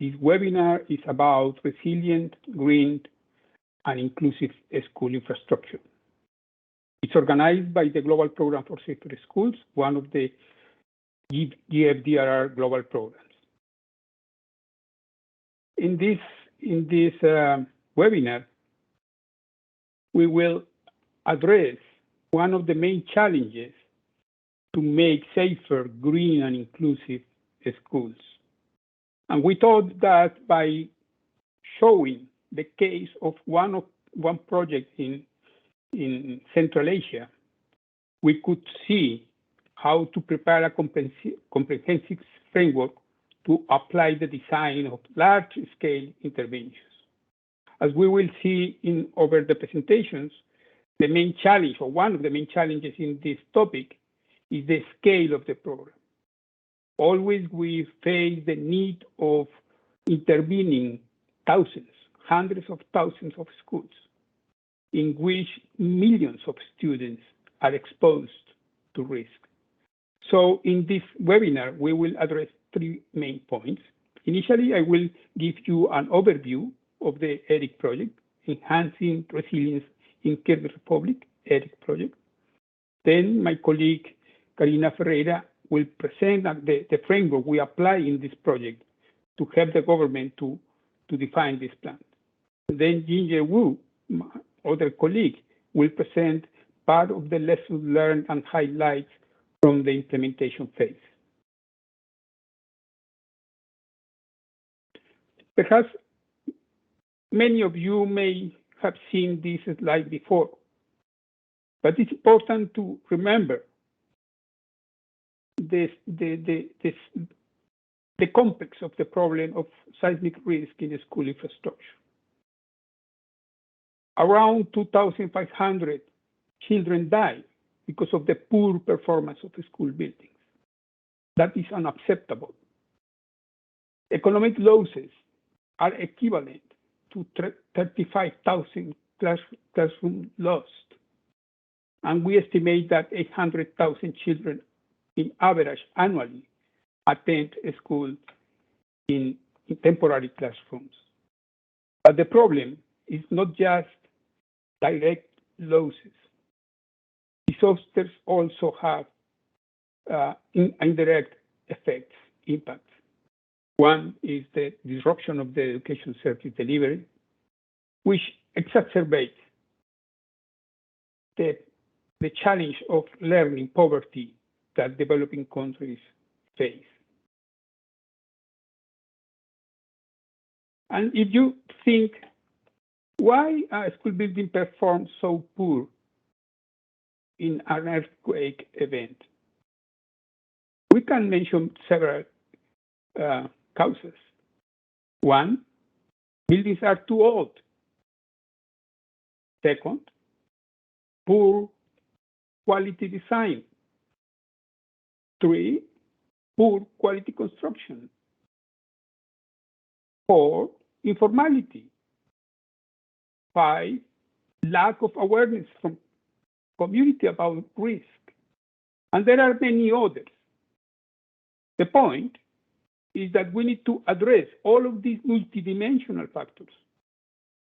This webinar is about resilient, green, and inclusive school infrastructure. It's organized by the Global Program for Safer Schools, one of the GFDRR global programs. In this webinar, we will address one of the main challenges to make safer, green, and inclusive schools. And we thought that by showing the case of one project in Central Asia, we could see how to prepare a comprehensive framework to apply the design of large-scale interventions. As we will see over the presentations, the main challenge, or one of the main challenges in this topic, is the scale of the program. Always we face the need of intervening thousands, hundreds of thousands of schools, in which millions of students are exposed to risk. So in this webinar, we will address three main points. Initially, I will give you an overview of the ERIC project, Enhancing Resilience in Kyrgyz Republic, ERIC project. Then my colleague, Karina Ferreira, will present the framework we apply in this project to help the government to define this plan. Then Ginger Wu, my other colleague, will present part of the lessons learned and highlights from the implementation phase. Perhaps many of you may have seen this slide before, but it's important to remember the complex of the problem of seismic risk in school infrastructure. Around 2,500 children die because of the poor performance of the school buildings. That is unacceptable. Economic losses are equivalent to 35,000 classrooms lost. And we estimate that 800,000 children in average annually attend a school in temporary classrooms. But the problem is not just direct losses. Disasters also have indirect effects, impacts. One is the disruption of the education service delivery, which exacerbates the challenge of learning poverty that developing countries face. And if you think, why a school building performs so poor in an earthquake event, we can mention several causes. One, buildings are too old. Second, poor quality design. 3, poor quality construction. 4, informality. 5, lack of awareness from community about risk. And there are many others. The point is that we need to address all of these multidimensional factors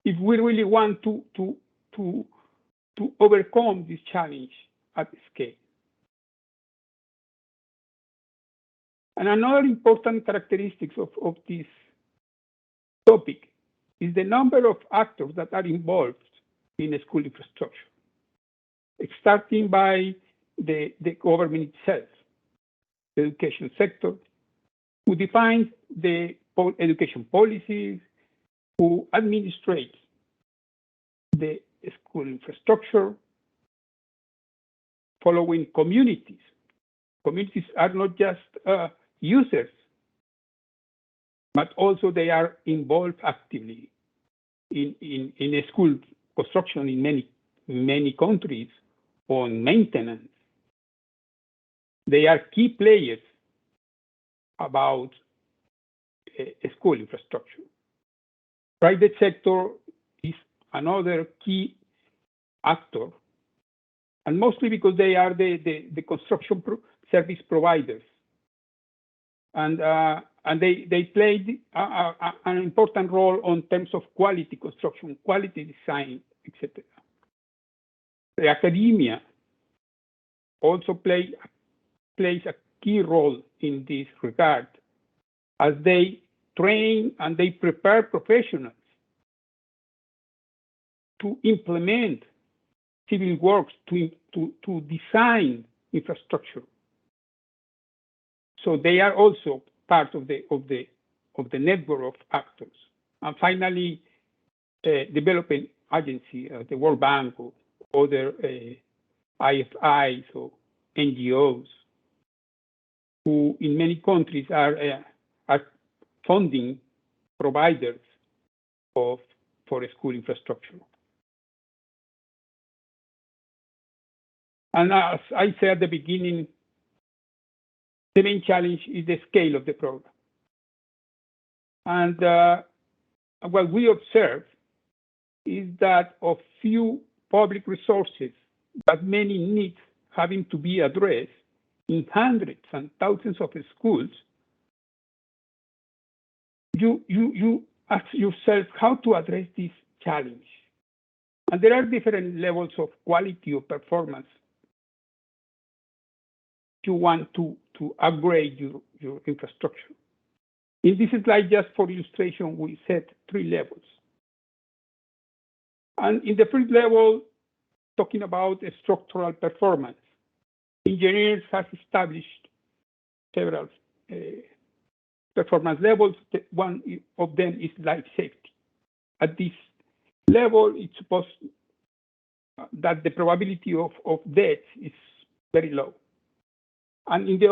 if we really want to overcome this challenge at scale. And another important characteristic of this topic is the number of actors that are involved in a school infrastructure, starting by the government itself, the education sector, who defines the education policies, who administrates the school infrastructure, following communities. Communities are not just users, but also they are involved actively in a school construction in many countries, on maintenance. They are key players about a school infrastructure. Private sector is another key actor, and mostly because they are the construction service providers. And and they played an important role in terms of quality construction, quality design, etc. The academia also plays a key role in this regard, as they train and they prepare professionals to implement civil works, to design infrastructure. So they are also part of the network of actors. And finally, developing agency, the World Bank or other IFIs or NGOs, who in many countries are funding providers for school infrastructure. And as I said at the beginning, the main challenge is the scale of the program. And what we observe is that of few public resources, but many needs having to be addressed in hundreds and thousands of schools, you ask yourself how to address this challenge. And there are different levels of quality or performance you want to upgrade your infrastructure. In this slide, just for illustration, we set 3 levels. And in the first level, talking about structural performance, engineers have established several performance levels. One of them is life safety. At this level, it's supposed that the probability of death is very low. And in the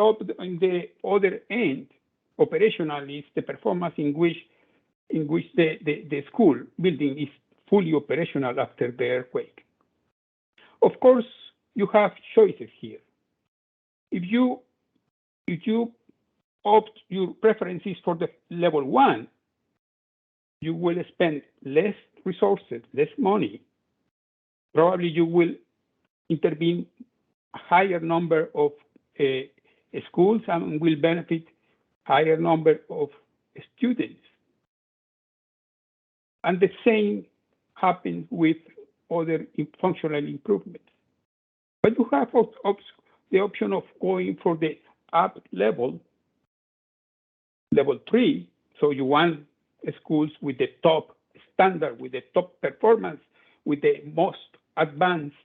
other end, operational is the performance in which the school building is fully operational after the earthquake. Of course, you have choices here. If you opt your preferences for the level 1, you will spend less resources, less money. Probably you will intervene a higher number of schools and will benefit higher number of students. And the same happens with other functional improvements. But you have the option of going for the up level, level 3. So you want schools with the top standard, with the top performance, with the most advanced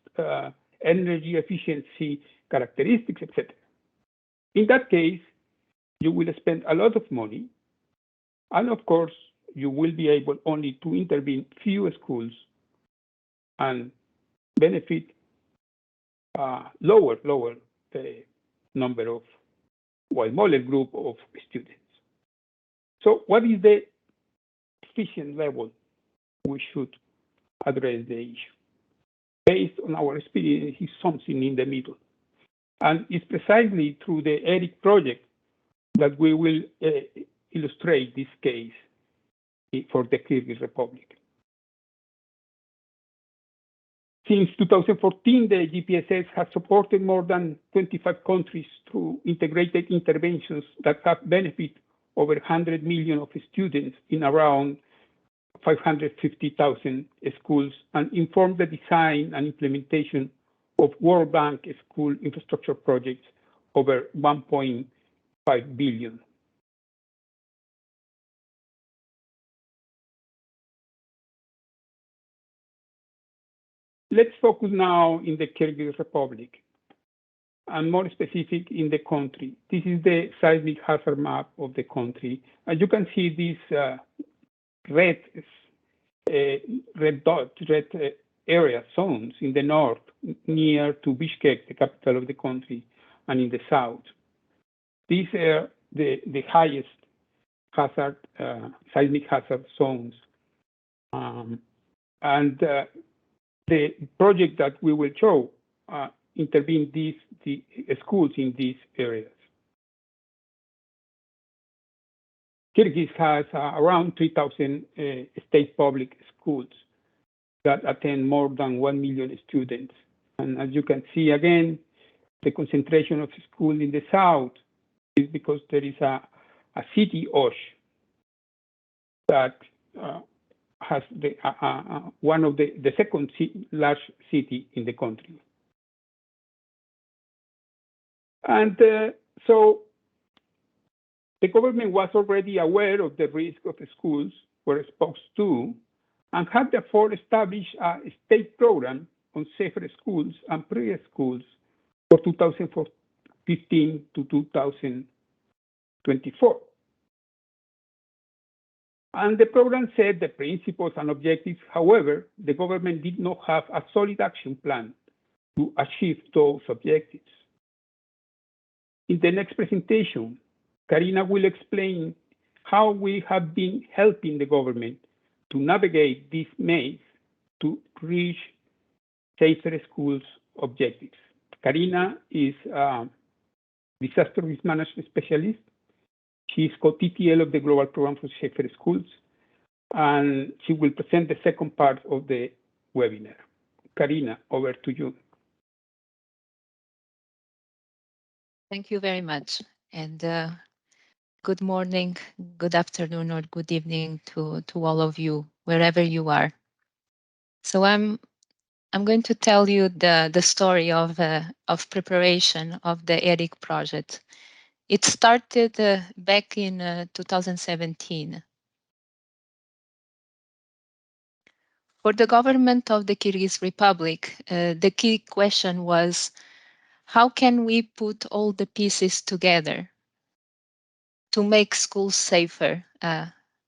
energy efficiency characteristics, etc. In that case, you will spend a lot of money, and of course, you will be able only to intervene few schools and benefit lower number of, smaller group of students. So what is the efficient level we should address the issue? Based on our experience, is something in the middle. And it's precisely through the ERIC project that we will illustrate this case for the Kyrgyz Republic. Since 2014, the GPSS has supported more than 25 countries through integrated interventions that have benefited over 100 million of students in around 550,000 schools and informed the design and implementation of World Bank school infrastructure projects over 1.5 billion. Let's focus now in the Kyrgyz Republic, and more specific in the country. This is the seismic hazard map of the country. As you can see, these red area zones in the north, near to Bishkek, the capital of the country, and in the south. These are the highest hazard, seismic hazard zones. The project that we will show intervene the schools in these areas. Kyrgyz has around 3,000 state public schools that attend more than 1 million students. And as you can see again, the concentration of schools in the south is because there is a a city, Osh, that has one of the second large city in the country. And so the government was already aware of the risk of the schools were exposed to, and had therefore established a state program on safer schools and preschools for 2015 to 2024. And the program set the principles and objectives. However, the government did not have a solid action plan to achieve those objectives. In the next presentation, Karina will explain how we have been helping the government to navigate this maze to reach safer schools objectives. Karina is a disaster risk management specialist. She is co-TTL of the Global Program for Safer Schools, and she will present the second part of the webinar. Karina, over to you. Thank you very much. And good morning, good afternoon, or good evening to all of you, wherever you are. So I'm going to tell you the story of preparation of the ERIC project. It started back in 2017. For the government of the Kyrgyz Republic, the key question was, how can we put all the pieces together to make schools safer,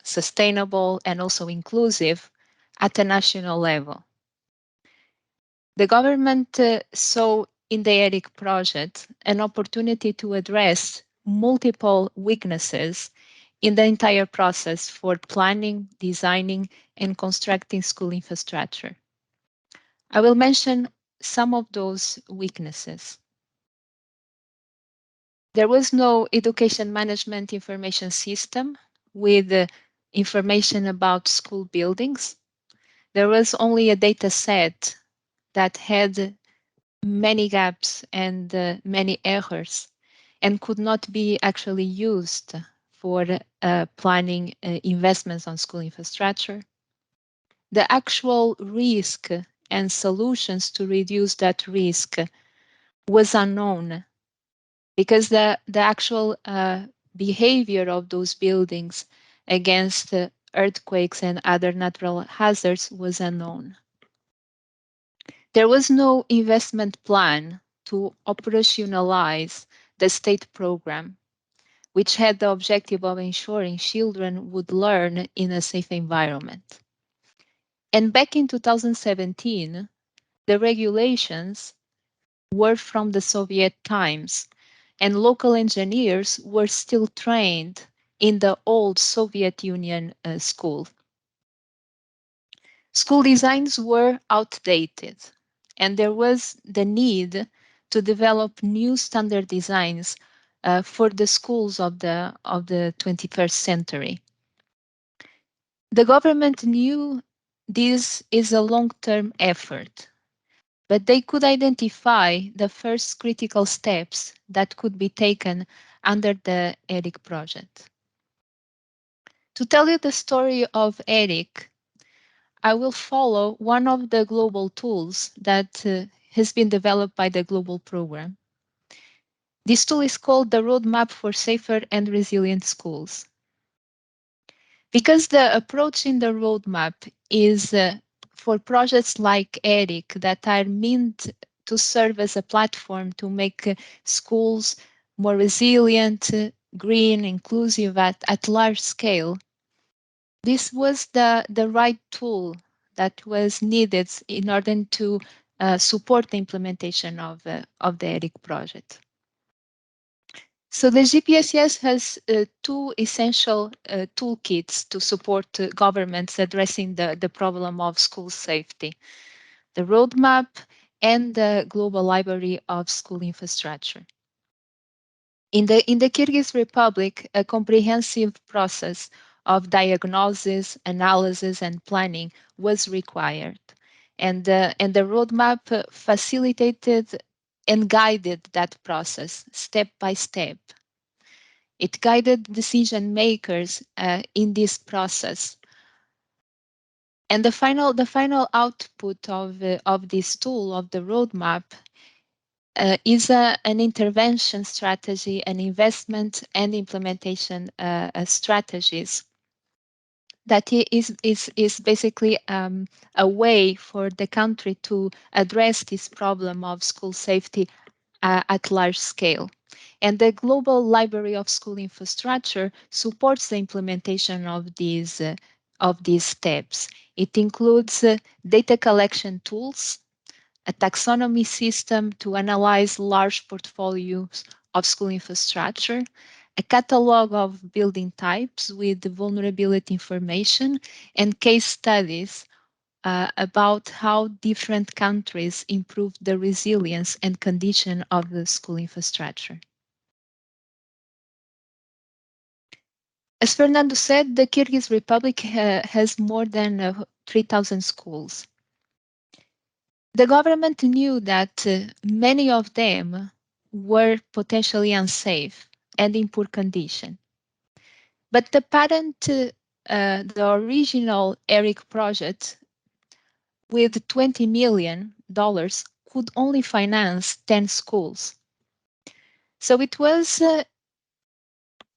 sustainable, and also inclusive at a national level? The government saw in the ERIC project an opportunity to address multiple weaknesses in the entire process for planning, designing, and constructing school infrastructure. I will mention some of those weaknesses. There was no education management information system with information about school buildings. There was only a data set that had many gaps and many errors and could not be actually used for planning investments on school infrastructure. The actual risk and solutions to reduce that risk was unknown, because the actual behavior of those buildings against earthquakes and other natural hazards was unknown. There was no investment plan to operationalize the state program, which had the objective of ensuring children would learn in a safe environment. And back in 2017, the regulations were from the Soviet times, and local engineers were still trained in the old Soviet Union school. School designs were outdated, and there was the need to develop new standard designs for the schools of the 21st century. The government knew this is a long-term effort, but they could identify the first critical steps that could be taken under the ERIC project. To tell you the story of ERIC, I will follow one of the global tools that has been developed by the global program. This tool is called the Roadmap for Safer and Resilient Schools. Because the approach in the roadmap is for projects like ERIC that are meant to serve as a platform to make schools more resilient, green, inclusive at large scale, this was the right tool that was needed in order to support the implementation of the ERIC project. So the GPSS has two essential toolkits to support governments addressing the problem of school safety: the roadmap and the global library of school infrastructure. In the Kyrgyz Republic, a comprehensive process of diagnosis, analysis, and planning was required, and the roadmap facilitated and guided that process step by step. It guided decision makers in this process. And the final output of this tool, of the roadmap, is an intervention strategy, an investment and implementation strategies that is basically a way for the country to address this problem of school safety at large scale. And the Global Library of School Infrastructure supports the implementation of these steps. It includes data collection tools, a taxonomy system to analyze large portfolios of school infrastructure, a catalog of building types with vulnerability information, and case studies about how different countries improved the resilience and condition of the school infrastructure. As Fernando said, the Kyrgyz Republic has more than 3,000 schools. The government knew that many of them were potentially unsafe and in poor condition. But the original ERIC project with $20 million could only finance 10 schools. So it was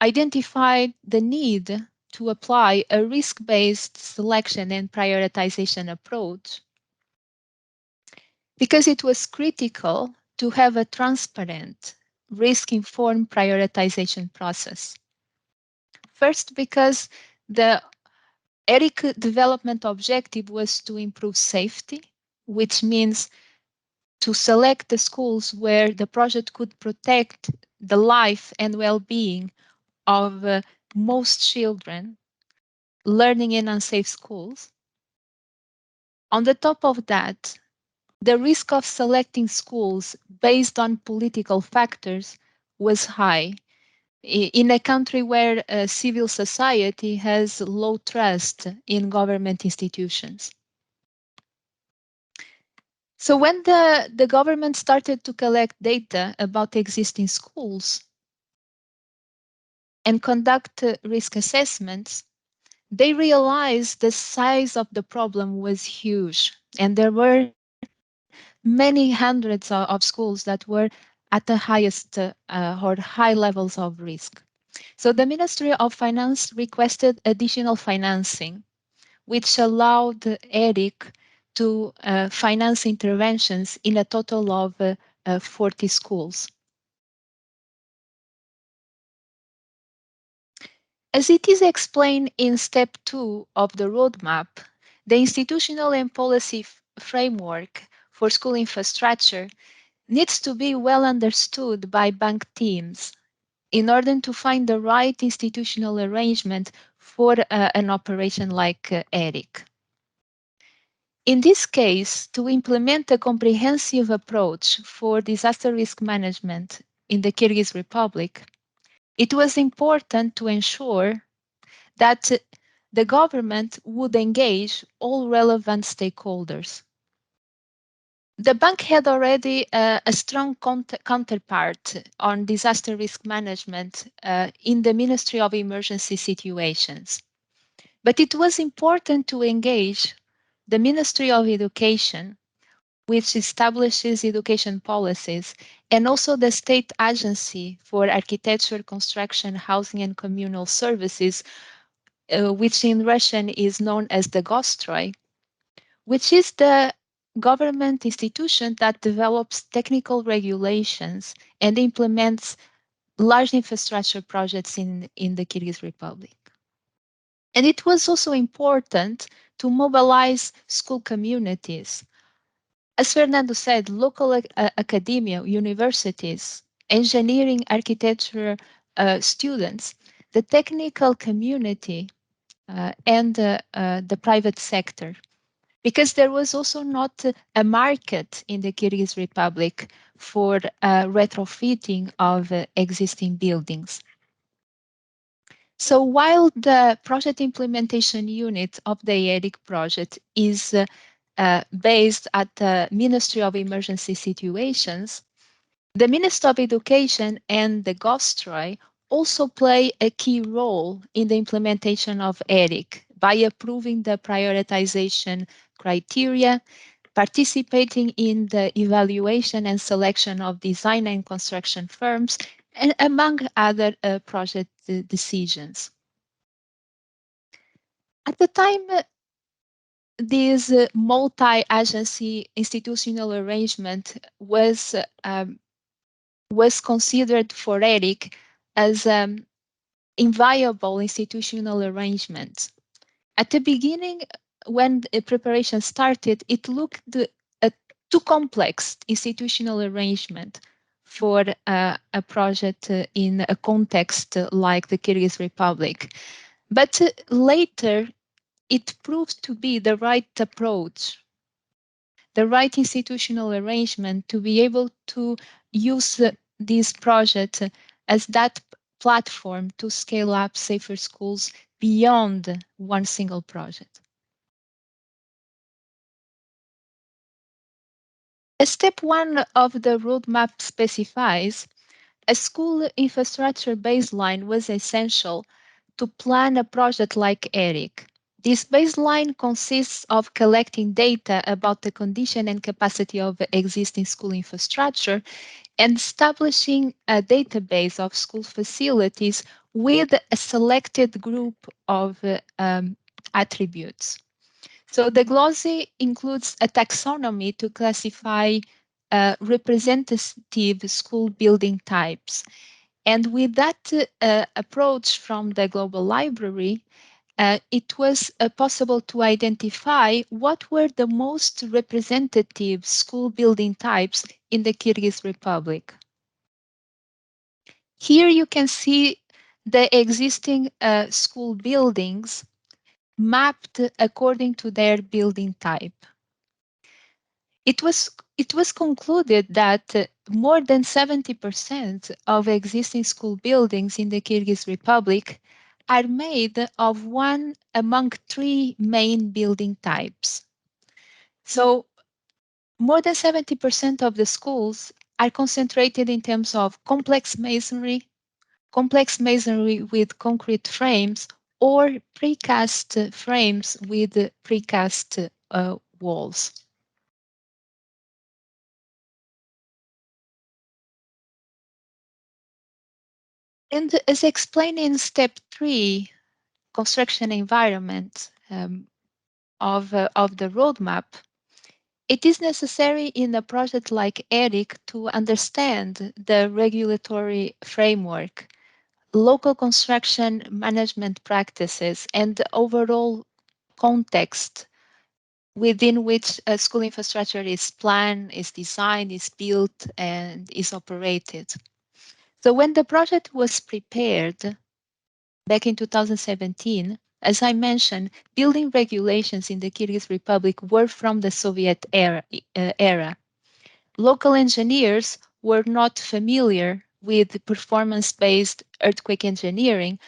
identified the need to apply a risk-based selection and prioritization approach because it was critical to have a transparent, risk-informed prioritization process. First, because the ERIC development objective was to improve safety, which means to select the schools where the project could protect the life and well-being of most children learning in unsafe schools. On the top of that, the risk of selecting schools based on political factors was high in a country where civil society has low trust in government institutions. So when the government started to collect data about existing schools and conduct risk assessments, they realized the size of the problem was huge, and there were many hundreds of schools that were at the highest or high levels of risk. So the Ministry of Finance requested additional financing, which allowed ERIC to finance interventions in a total of 40 schools. As it is explained in step 2 of the roadmap, the institutional and policy framework for school infrastructure needs to be well understood by bank teams in order to find the right institutional arrangement for an operation like ERIC. In this case, to implement a comprehensive approach for disaster risk management in the Kyrgyz Republic, it was important to ensure that the government would engage all relevant stakeholders. The bank had already a strong counterpart on disaster risk management in the Ministry of Emergency Situations. But it was important to engage the Ministry of Education, which establishes education policies, and also the State Agency for Architecture, Construction, Housing and Communal Services, which in Russian is known as the Gostroy, which is the government institution that develops technical regulations and implements large infrastructure projects in the Kyrgyz Republic. And it was also important to mobilize school communities. As Fernando said, local academia, universities, engineering, architecture students, the technical community, and the private sector, because there was also not a market in the Kyrgyz Republic for retrofitting of existing buildings. So while the project implementation unit of the ERIC project is based at the Ministry of Emergency Situations, the Ministry of Education and the GOSTROY also play a key role in the implementation of ERIC by approving the prioritization criteria, participating in the evaluation and selection of design and construction firms, and among other project decisions. At the time, this multi-agency institutional arrangement was considered for ERIC as inviable institutional arrangement. At the beginning, when the preparation started, it looked a too complex institutional arrangement for a project in a context like the Kyrgyz Republic. But later, it proved to be the right approach, the right institutional arrangement to be able to use this project as that platform to scale up safer schools beyond one single project. As step one of the roadmap specifies, a school infrastructure baseline was essential to plan a project like ERIC. This baseline consists of collecting data about the condition and capacity of existing school infrastructure and establishing a database of school facilities with a selected group of attributes. So the glossy includes a taxonomy to classify representative school building types. And with that approach from the global library, it was possible to identify what were the most representative school building types in the Kyrgyz Republic. Here you can see the existing school buildings mapped according to their building type. It was concluded that more than 70% of existing school buildings in the Kyrgyz Republic are made of one among three main building types. So more than 70% of the schools are concentrated in terms of complex masonry with concrete frames, or precast frames with precast walls. And as explained in step 3, construction environment of the roadmap, it is necessary in a project like ERIC to understand the regulatory framework, local construction management practices, and the overall context within which a school infrastructure is planned, is designed, is built, and is operated. So when the project was prepared back in 2017, as I mentioned, building regulations in the Kyrgyz Republic were from the Soviet era. Local engineers were not familiar with performance-based earthquake engineering,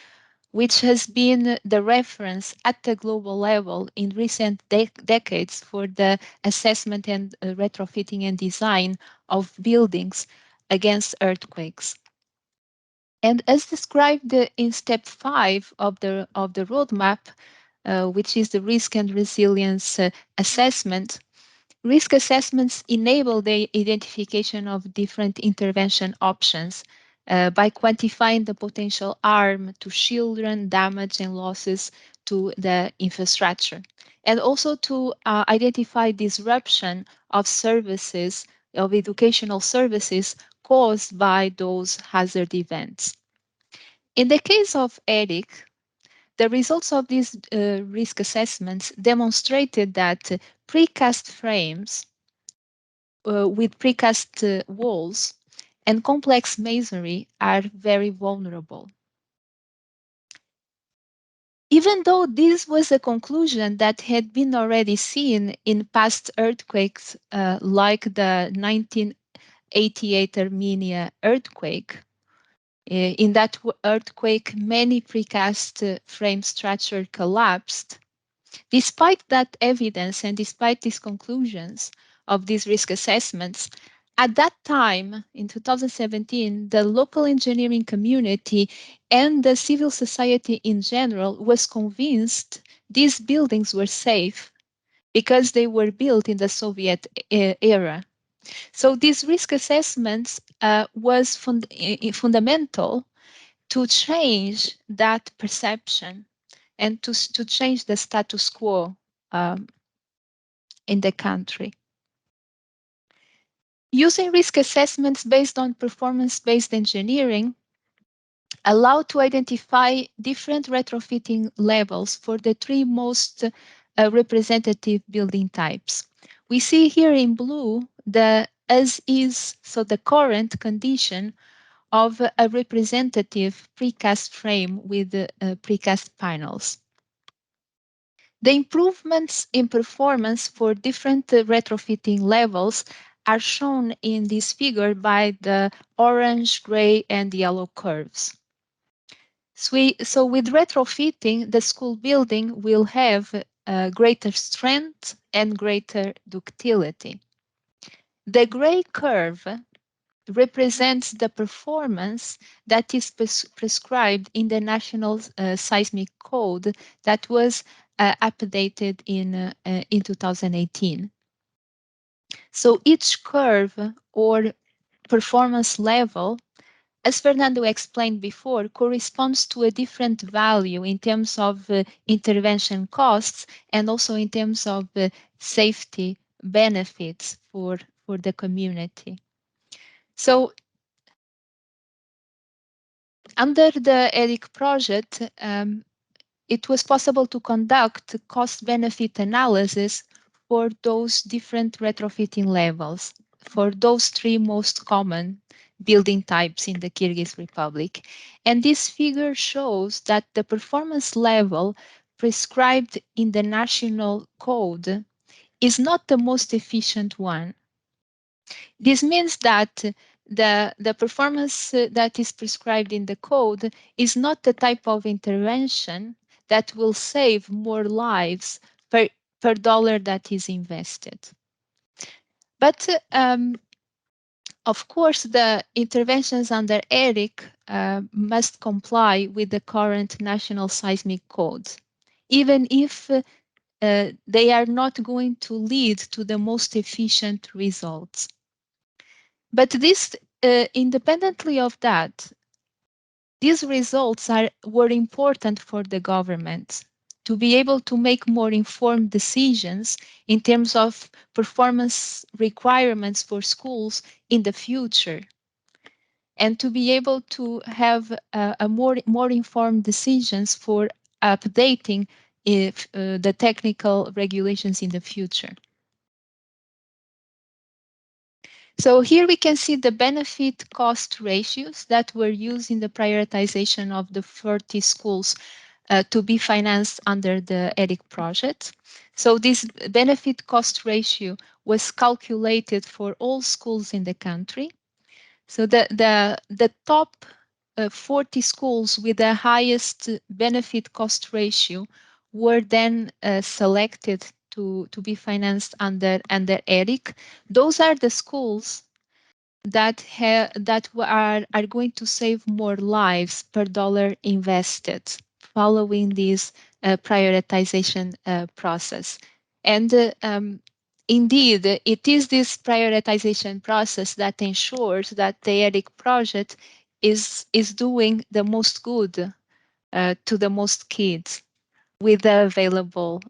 which has been the reference at the global level in recent decades for the assessment and retrofitting and design of buildings against earthquakes. And as described in step 5 of the roadmap, which is the risk and resilience assessment, risk assessments enable the identification of different intervention options by quantifying the potential harm to children, damage, and losses to the infrastructure, and also to identify disruption of services, of educational services caused by those hazard events. In the case of ERIC, the results of these risk assessments demonstrated that precast frames with precast walls and complex masonry are very vulnerable. Even though this was a conclusion that had been already seen in past earthquakes like the 1988 Armenia earthquake, in that earthquake, many precast frame structure collapsed. Despite that evidence and despite these conclusions of these risk assessments, At that time, in 2017, the local engineering community and the civil society in general was convinced these buildings were safe because they were built in the Soviet era. So these risk assessments was fundamental to change that perception and to change the status quo um, in the country. Using risk assessments based on performance-based engineering allow to identify different retrofitting levels for the three most representative building types. We see here in blue the as is, so the current condition of a representative precast frame with precast panels. The improvements in performance for different retrofitting levels are shown in this figure by the orange, gray, and yellow curves. So with retrofitting, the school building will have greater strength and greater ductility. The gray curve represents the performance that is prescribed in the National Seismic Code that was updated in 2018. So each curve or performance level, as Fernando explained before, corresponds to a different value in terms of intervention costs and also in terms of safety benefits for the community. So under the ERIC project, it was possible to conduct cost-benefit analysis for those different retrofitting levels, for those three most common building types in the Kyrgyz Republic. And this figure shows that the performance level prescribed in the national code is not the most efficient one. This means that the performance that is prescribed in the code is not the type of intervention that will save more lives per dollar that is invested. But of course, the interventions under ERIC must comply with the current national seismic codes, even if they are not going to lead to the most efficient results. But this, independently of that, these results were important for the government to be able to make more informed decisions in terms of performance requirements for schools in the future, and to be able to have a more informed decisions for updating the technical regulations in the future. So here we can see the benefit cost ratios that were used in the prioritization of the 40 schools to be financed under the ERIC project. So this benefit cost ratio was calculated for all schools in the country. So the top 40 schools with the highest benefit cost ratio were then selected to be financed under ERIC. Those are the schools that are going to save more lives per dollar invested following this prioritization process. And indeed, it is this prioritization process that ensures that the ERIC project is doing the most good to the most kids with the available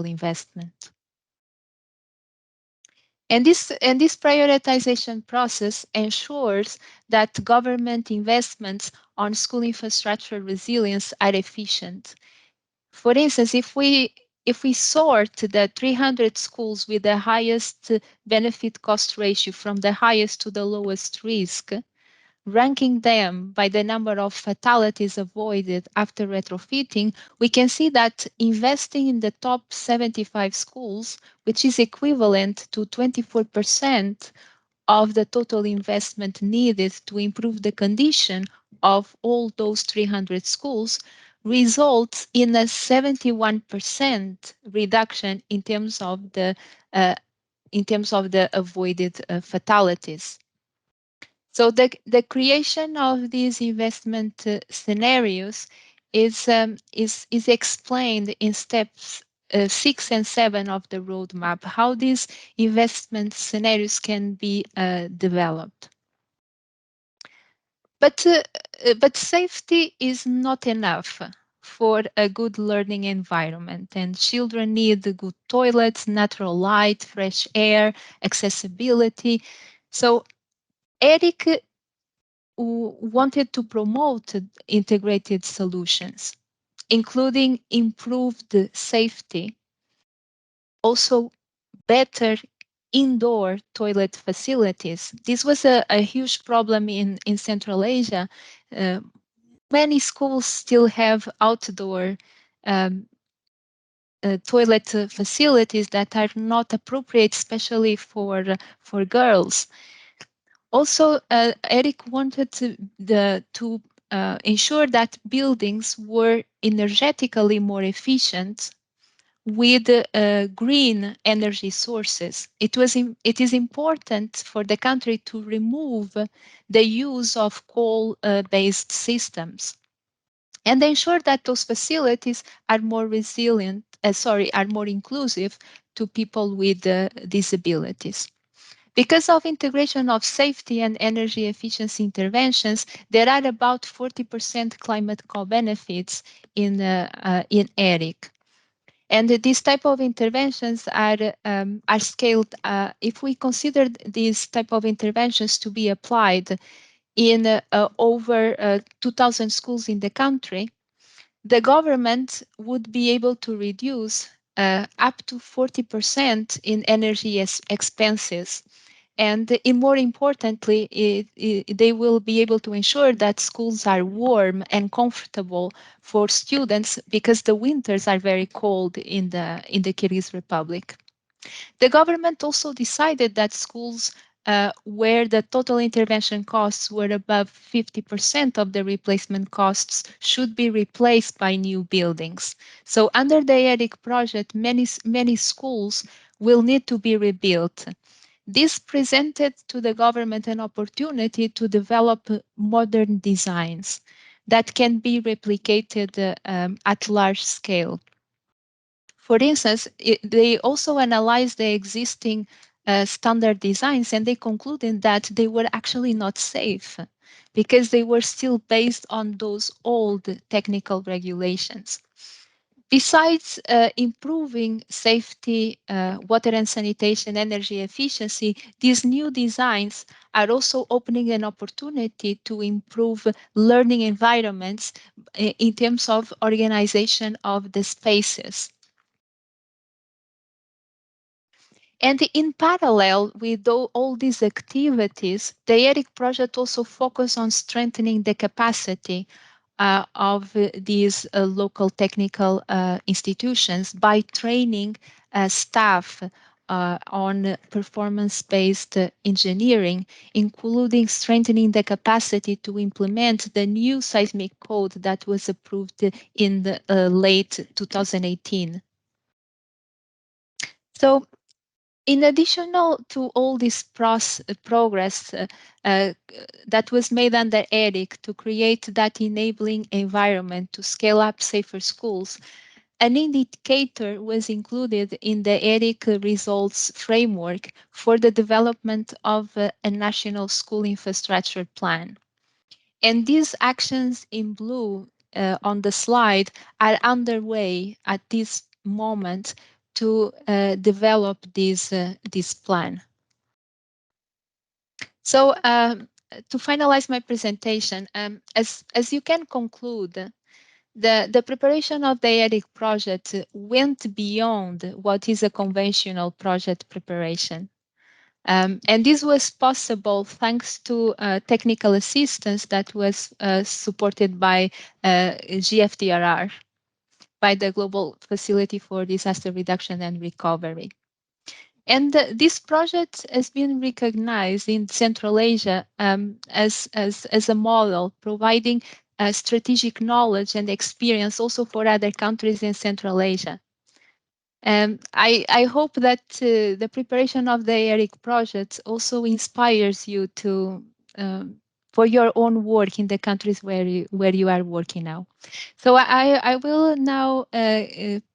investment. And this prioritization process ensures that government investments on school infrastructure resilience are efficient. For instance, if we sort the 300 schools with the highest benefit cost ratio from the highest to the lowest risk, ranking them by the number of fatalities avoided after retrofitting, we can see that investing in the top 75 schools, which is equivalent to 24% of the total investment needed to improve the condition of all those 300 schools, results in a 71% reduction in terms of the in terms of the avoided fatalities. So the creation of these investment scenarios is explained in steps 6 and 7 of the roadmap, how these investment scenarios can be developed. But safety is not enough for a good learning environment, and children need good toilets, natural light, fresh air, accessibility. So Eric wanted to promote integrated solutions, including improved safety, also better indoor toilet facilities. This was a huge problem in Central Asia. Uh, Many schools still have outdoor um, toilet facilities that are not appropriate, especially for girls. Also, Eric wanted to ensure that buildings were energetically more efficient with green energy sources. It is important for the country to remove the use of coal-based systems and ensure that those facilities are more resilient, are more inclusive to people with disabilities. Because of integration of safety and energy efficiency interventions, there are about 40% climate co-benefits in ERIC. And these type of interventions are scaled. If we consider these type of interventions to be applied in over 2,000 schools in the country, the government would be able to reduce up to 40% in energy expenses. And more importantly, they will be able to ensure that schools are warm and comfortable for students because the winters are very cold in the Kyrgyz Republic. The government also decided that schools where the total intervention costs were above 50% of the replacement costs should be replaced by new buildings. So under the ERIC project, many schools will need to be rebuilt. This presented to the government an opportunity to develop modern designs that can be replicated at large scale. For instance, they also analyzed the existing standard designs and they concluded that they were actually not safe because they were still based on those old technical regulations. Besides improving safety, water and sanitation, energy efficiency, these new designs are also opening an opportunity to improve learning environments in terms of organization of the spaces. And in parallel with all these activities, the ERIC project also focused on strengthening the capacity of these local technical institutions by training staff on performance-based engineering, including strengthening the capacity to implement the new seismic code that was approved in the late 2018. So in addition to all this progress that was made under ERIC to create that enabling environment to scale up safer schools, an indicator was included in the ERIC results framework for the development of a national school infrastructure plan. And these actions in blue on the slide are underway at this moment to develop this plan. So to finalize my presentation, as you can conclude, the preparation of the ERIC project went beyond what is a conventional project preparation. And this was possible thanks to technical assistance that was supported by GFDRR, by the Global Facility for Disaster Reduction and Recovery. And this project has been recognized in Central Asia as a model, providing strategic knowledge and experience also for other countries in Central Asia. I hope that the preparation of the ERIC project also inspires you to for your own work in the countries where you are working now. So I will now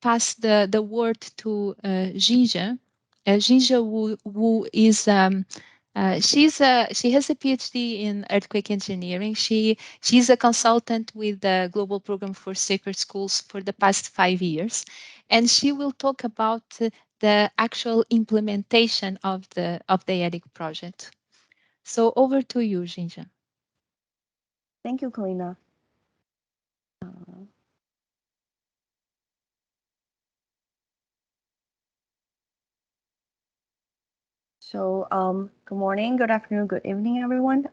pass the word to Jinja. Jinja, who is she has a PhD in earthquake engineering. She's a consultant with the Global Program for Sacred Schools for the past 5 years, and she will talk about the actual implementation of the ERIC project. So over to you, Jinja. Thank you, Kalina. Good morning, good afternoon, good evening, everyone.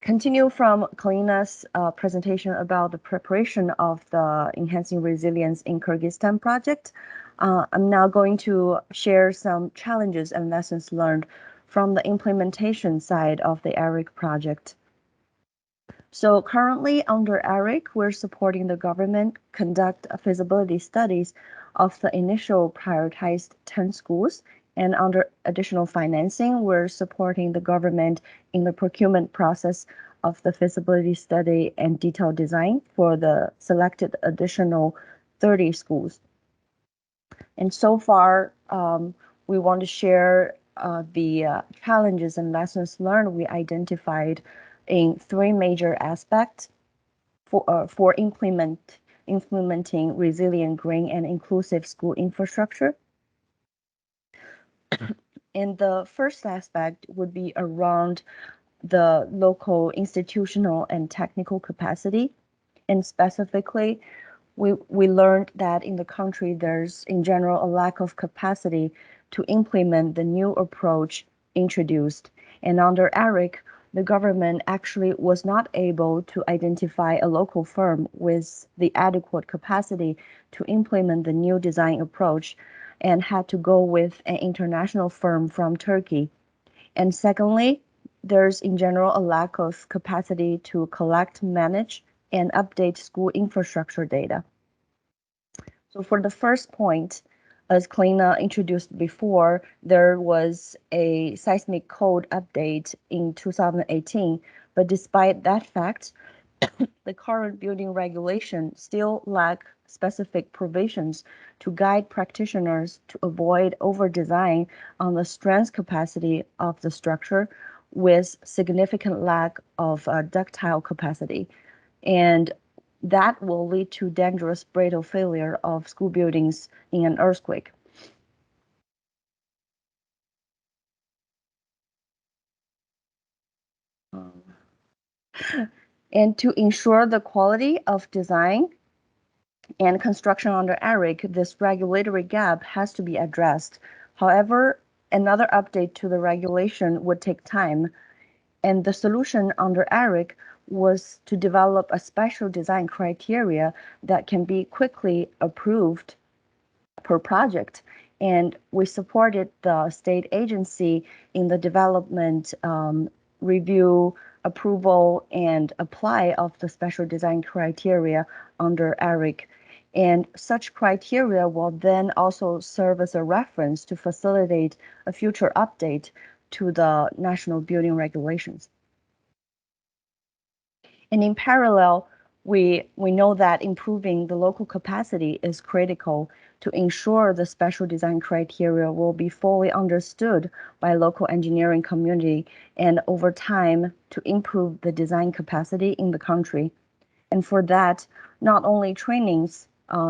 Continue from Kalina's presentation about the preparation of the Enhancing Resilience in Kyrgyzstan project. I'm now going to share some challenges and lessons learned from the implementation side of the ERIC project. So currently under ERIC, we're supporting the government conduct feasibility studies of the initial prioritized 10 schools. And under additional financing, we're supporting the government in the procurement process of the feasibility study and detailed design for the selected additional 30 schools. And so far, we want to share the challenges and lessons learned we identified in three major aspects for implementing resilient, green, and inclusive school infrastructure. And the first aspect would be around the local institutional and technical capacity. And specifically, we learned that in the country, there's in general a lack of capacity to implement the new approach introduced. And under ERIC, the government actually was not able to identify a local firm with the adequate capacity to implement the new design approach and had to go with an international firm from Turkey. And secondly, there's in general a lack of capacity to collect, manage, and update school infrastructure data. So for the first point, as Kalina introduced before, there was a seismic code update in 2018, but despite that fact, the current building regulation still lack specific provisions to guide practitioners to avoid over-design on the strength capacity of the structure with significant lack of ductile capacity. And that will lead to dangerous brittle failure of school buildings in an earthquake. And to ensure the quality of design and construction under ERIC, this regulatory gap has to be addressed. However, another update to the regulation would take time, and the solution under ERIC was to develop a special design criteria that can be quickly approved per project. And we supported the state agency in the development, review, approval, and apply of the special design criteria under ERIC. And such criteria will then also serve as a reference to facilitate a future update to the national building regulations. And in parallel, we know that improving the local capacity is critical to ensure the special design criteria will be fully understood by local engineering community and over time to improve the design capacity in the country. And for that, not only trainings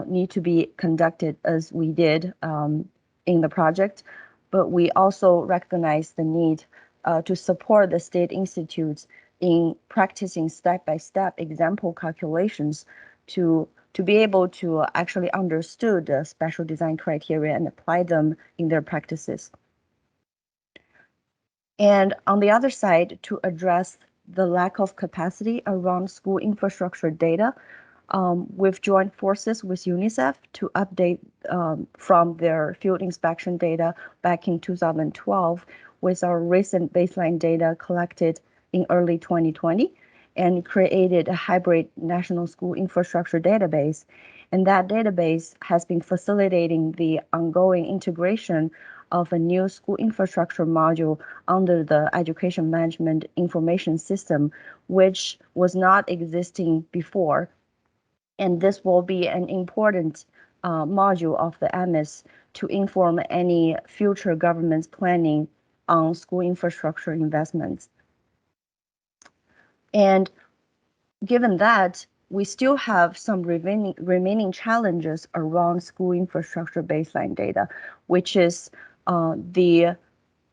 need to be conducted as we did in the project, but we also recognize the need to support the state institutes in practicing step-by-step example calculations to be able to actually understand the special design criteria and apply them in their practices. And on the other side, to address the lack of capacity around school infrastructure data, we've joined forces with UNICEF to update from their field inspection data back in 2012 with our recent baseline data collected in early 2020. and created a hybrid national school infrastructure database. And that database has been facilitating the ongoing integration of a new school infrastructure module under the Education Management Information System, which was not existing before. And this will be an important module of the AMIS to inform any future government's planning on school infrastructure investments. And given that, we still have some remaining challenges around school infrastructure baseline data, which is the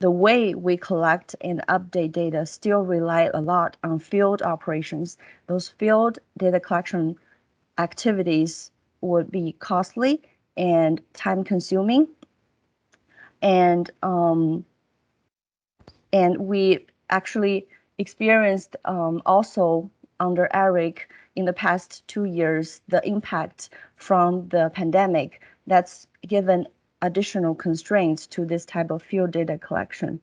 way we collect and update data still rely a lot on field operations. Those field data collection activities would be costly and time consuming. And we actually experienced also under Eric in the past 2 years the impact from the pandemic that's given additional constraints to this type of field data collection.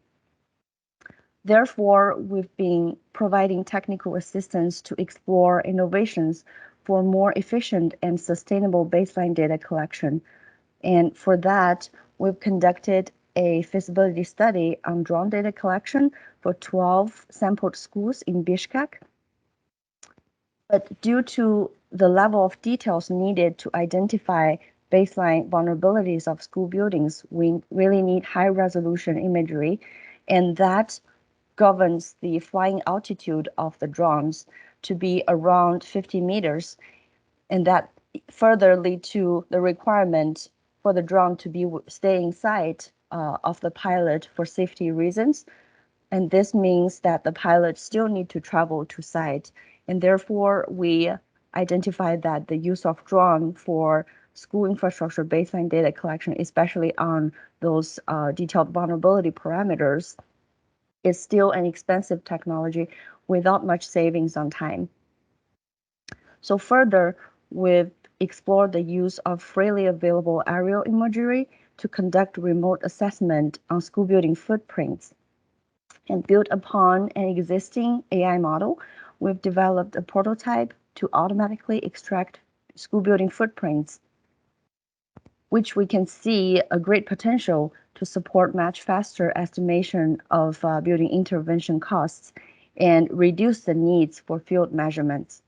Therefore, we've been providing technical assistance to explore innovations for more efficient and sustainable baseline data collection. And for that, we've conducted a feasibility study on drone data collection for 12 sampled schools in Bishkek. But due to the level of details needed to identify baseline vulnerabilities of school buildings, we really need high resolution imagery, and that governs the flying altitude of the drones to be around 50 meters, and that further lead to the requirement for the drone to be stay inside of the pilot for safety reasons. And this means that the pilot still need to travel to site. And therefore, we identified that the use of drone for school infrastructure baseline data collection, especially on those detailed vulnerability parameters, is still an expensive technology without much savings on time. So further, we've explored the use of freely available aerial imagery to conduct remote assessment on school building footprints. And built upon an existing AI model, we've developed a prototype to automatically extract school building footprints, which we can see a great potential to support much faster estimation of building intervention costs and reduce the needs for field measurements.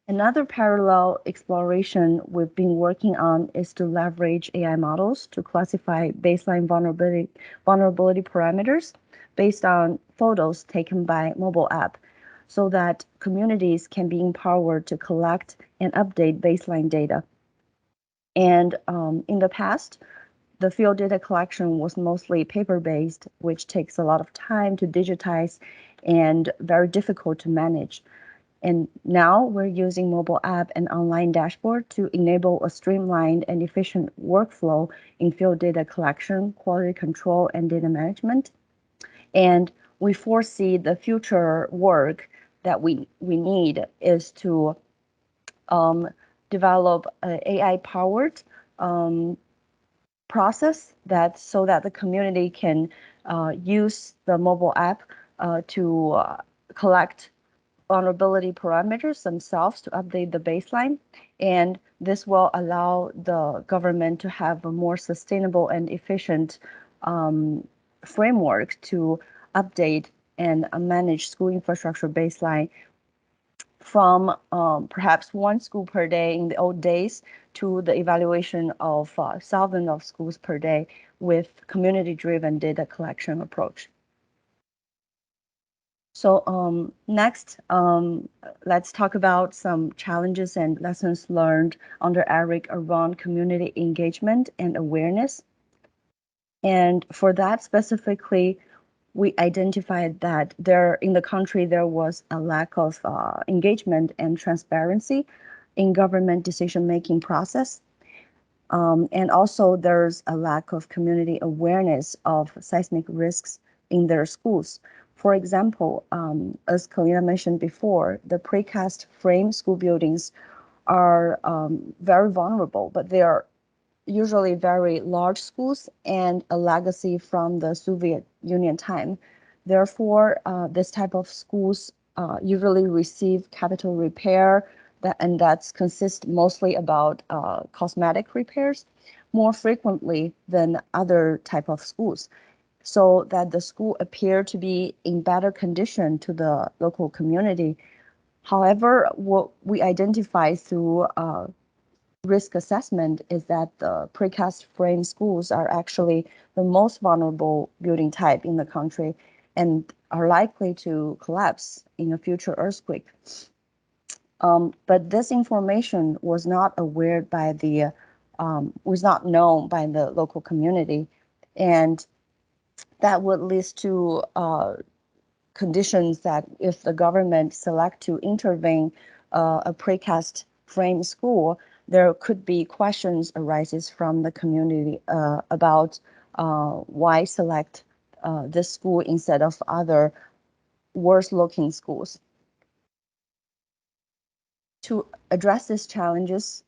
Another parallel exploration we've been working on is to leverage AI models to classify baseline vulnerability parameters based on photos taken by mobile app, so that communities can be empowered to collect and update baseline data. And in the past, the field data collection was mostly paper-based, which takes a lot of time to digitize and very difficult to manage. And now we're using mobile app and online dashboard to enable a streamlined and efficient workflow in field data collection, quality control, and data management. And we foresee the future work that we need is to develop an AI-powered process so that the community can use the mobile app to collect vulnerability parameters themselves to update the baseline. And this will allow the government to have a more sustainable and efficient framework to update and manage school infrastructure baseline from perhaps one school per day in the old days to the evaluation of thousands of schools per day with community-driven data collection approach. So next, let's talk about some challenges and lessons learned under ERIC around community engagement and awareness. And for that specifically, we identified that in the country there was a lack of engagement and transparency in government decision-making process. And also there's a lack of community awareness of seismic risks in their schools. For example, as Kalina mentioned before, the precast frame school buildings are very vulnerable, but they are usually very large schools and a legacy from the Soviet Union time. Therefore, this type of schools usually receive capital repair, and that's consist mostly about cosmetic repairs more frequently than other type of schools, so that the school appear to be in better condition to the local community. However, what we identify through risk assessment is that the precast frame schools are actually the most vulnerable building type in the country and are likely to collapse in a future earthquake. But this information was not was not known by the local community, and that would lead to conditions that if the government select to intervene a precast frame school, there could be questions arises from the community about why select this school instead of other worse looking schools. To address these challenges,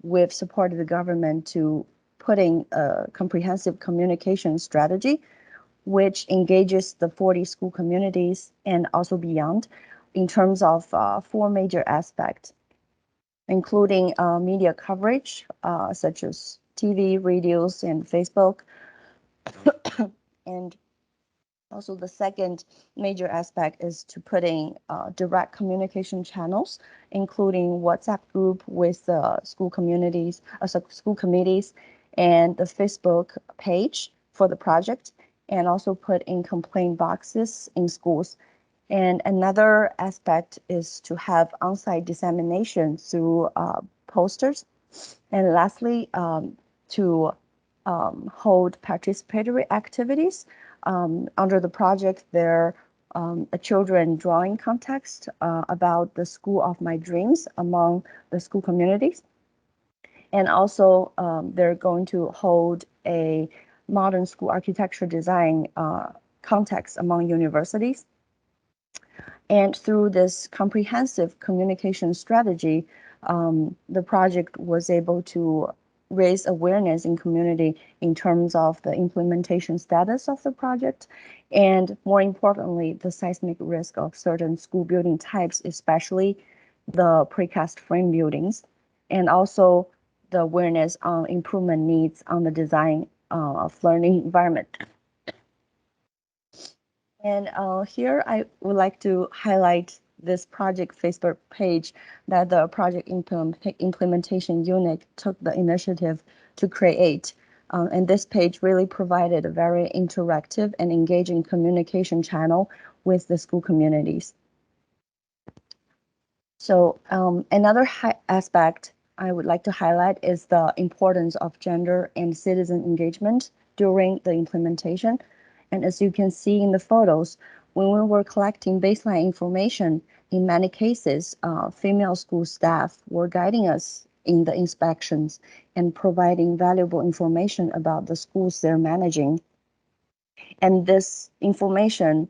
we've supported the government to putting a comprehensive communication strategy which engages the 40 school communities and also beyond in terms of four major aspects, including media coverage, such as TV, radios, and Facebook. And also the second major aspect is to putting direct communication channels, including WhatsApp group with school communities, school committees, and the Facebook page for the project, and also put in complaint boxes in schools. And another aspect is to have on-site dissemination through posters. And lastly, to hold participatory activities. Under the project, there a children drawing contest about the school of my dreams among the school communities. And also, they're going to hold a modern school architecture design context among universities. And through this comprehensive communication strategy, the project was able to raise awareness in community in terms of the implementation status of the project, and more importantly, the seismic risk of certain school building types, especially the precast frame buildings, and also the awareness on improvement needs on the design of learning environment. And here I would like to highlight this project Facebook page that the project implementation unit took the initiative to create. And this page really provided a very interactive and engaging communication channel with the school communities. So another aspect I would like to highlight is the importance of gender and citizen engagement during the implementation. And as you can see in the photos, when we were collecting baseline information, in many cases, female school staff were guiding us in the inspections and providing valuable information about the schools they're managing. And this information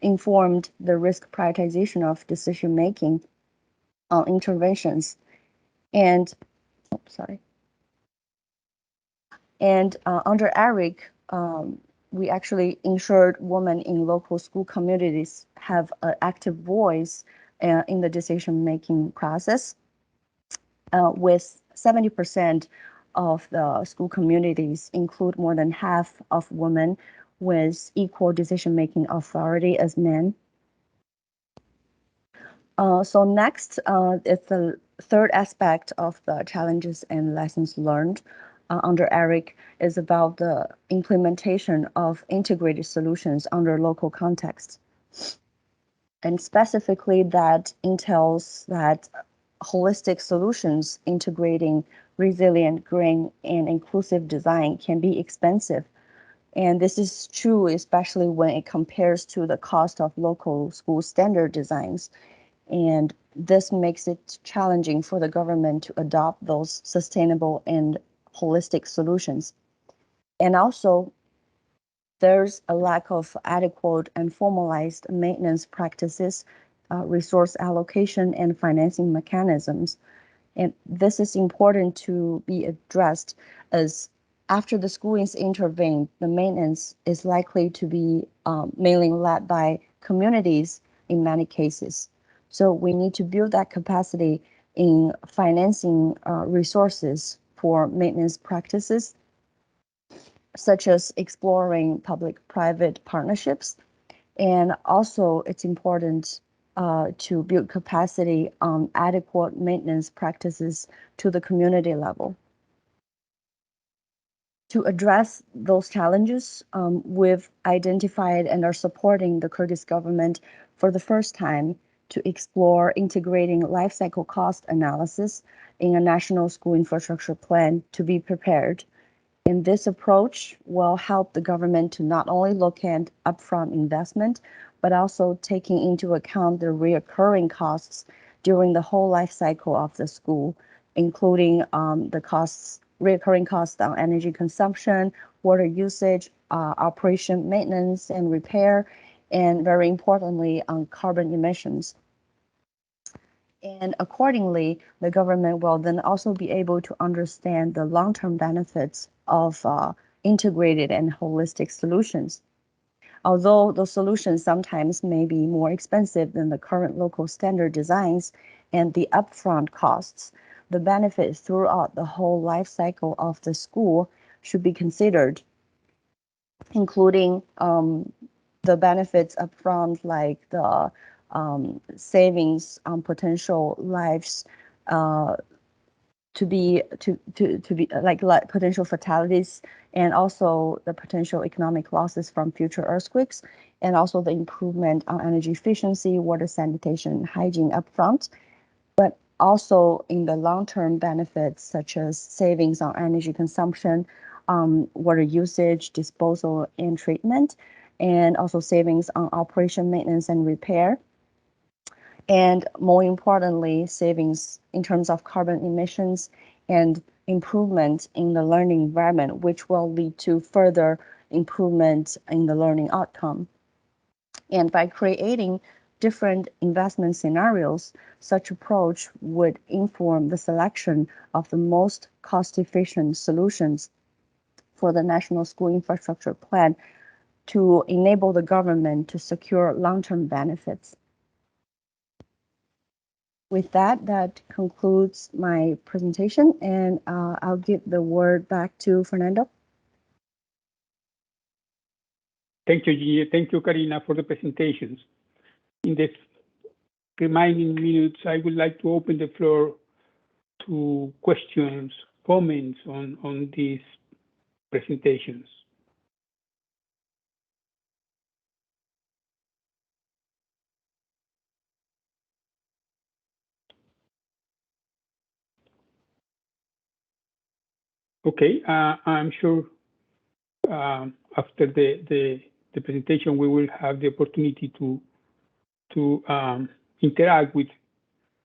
informed the risk prioritization of decision making interventions. And under Eric, we actually ensured women in local school communities have an active voice in the decision-making process, with 70% of the school communities include more than half of women with equal decision-making authority as men. So next is the third aspect of the challenges and lessons learned under Eric is about the implementation of integrated solutions under local context. And specifically that entails that holistic solutions integrating resilient, green, and inclusive design can be expensive. And this is true especially when it compares to the cost of local school standard designs. And this makes it challenging for the government to adopt those sustainable and holistic solutions. And also, there's a lack of adequate and formalized maintenance practices, resource allocation, and financing mechanisms. And this is important to be addressed as after the school is intervened, the maintenance is likely to be mainly led by communities in many cases. So we need to build that capacity in financing resources for maintenance practices, such as exploring public-private partnerships. And also, it's important to build capacity on adequate maintenance practices to the community level. To address those challenges, we've identified and are supporting the Kyrgyz government for the first time to explore integrating life cycle cost analysis in a national school infrastructure plan to be prepared. And this approach will help the government to not only look at upfront investment, but also taking into account the recurring costs during the whole life cycle of the school, including the recurring costs on energy consumption, water usage, operation, maintenance, and repair, and very importantly, on carbon emissions. And accordingly, the government will then also be able to understand the long-term benefits of integrated and holistic solutions. Although those solutions sometimes may be more expensive than the current local standard designs and the upfront costs, the benefits throughout the whole life cycle of the school should be considered, including the benefits upfront, like the savings on potential lives to be like potential fatalities, and also the potential economic losses from future earthquakes, and also the improvement on energy efficiency, water sanitation, hygiene upfront, but also in the long-term benefits such as savings on energy consumption, water usage, disposal, and treatment, and also savings on operation, maintenance, and repair. And more importantly, savings in terms of carbon emissions and improvement in the learning environment, which will lead to further improvement in the learning outcome. And by creating different investment scenarios, such approach would inform the selection of the most cost-efficient solutions for the National School Infrastructure Plan to enable the government to secure long-term benefits. With that, that concludes my presentation, and I'll give the word back to Fernando. Thank you, Gigi. Thank you, Karina, for the presentations. In the remaining minutes, I would like to open the floor to questions, comments on these presentations. Okay, I'm sure after the presentation, we will have the opportunity to interact with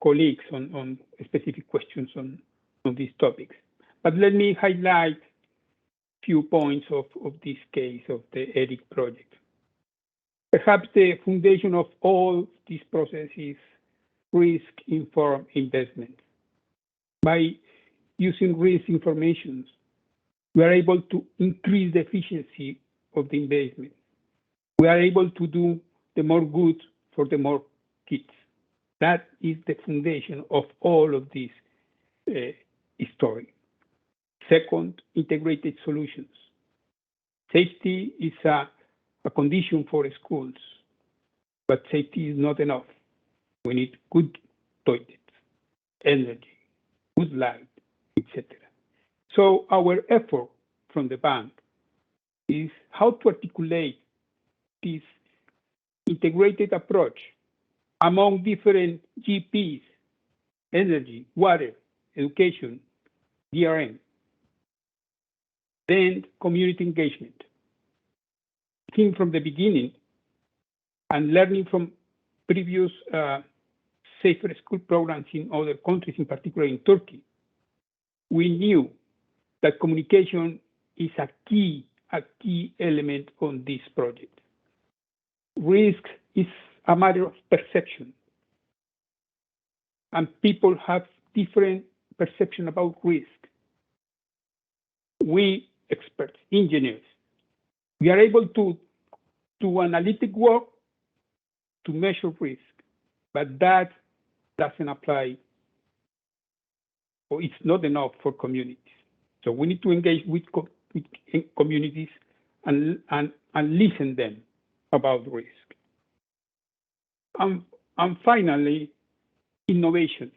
colleagues on specific questions on these topics. But let me highlight a few points of this case of the ERIC project. Perhaps the foundation of all this process is risk-informed investment. By using risk information, we are able to increase the efficiency of the investment. We are able to do the more good for the more kids. That is the foundation of all of this story. Second, integrated solutions. Safety is a condition for schools, but safety is not enough. We need good toilets, energy, good light, etc. So our effort from the bank is how to articulate this integrated approach among different GPs, energy, water, education, DRM. Then community engagement. Think from the beginning and learning from previous safer school programs in other countries, in particular in Turkey. We knew that communication is a key element on this project. Risk is a matter of perception, and people have different perception about risk. We experts, engineers, we are able to do analytic work to measure risk, but that doesn't apply, or it's not enough for communities. So we need to engage with communities and listen them about risk. And finally, innovation.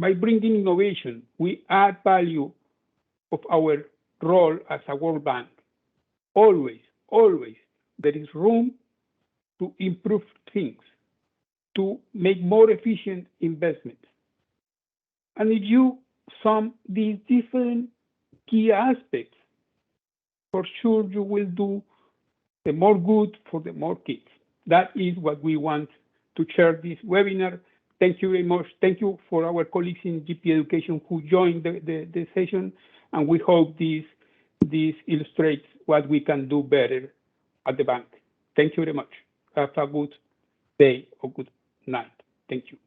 By bringing innovation, we add value of our role as a World Bank. Always, there is room to improve things, to make more efficient investments. And if you sum these different key aspects, for sure you will do the more good for the more kids. That is what we want to share this webinar. Thank you very much. Thank you for our colleagues in GP Education who joined the session, and we hope this illustrates what we can do better at the bank. Thank you very much. Have a good day or good night. Thank you.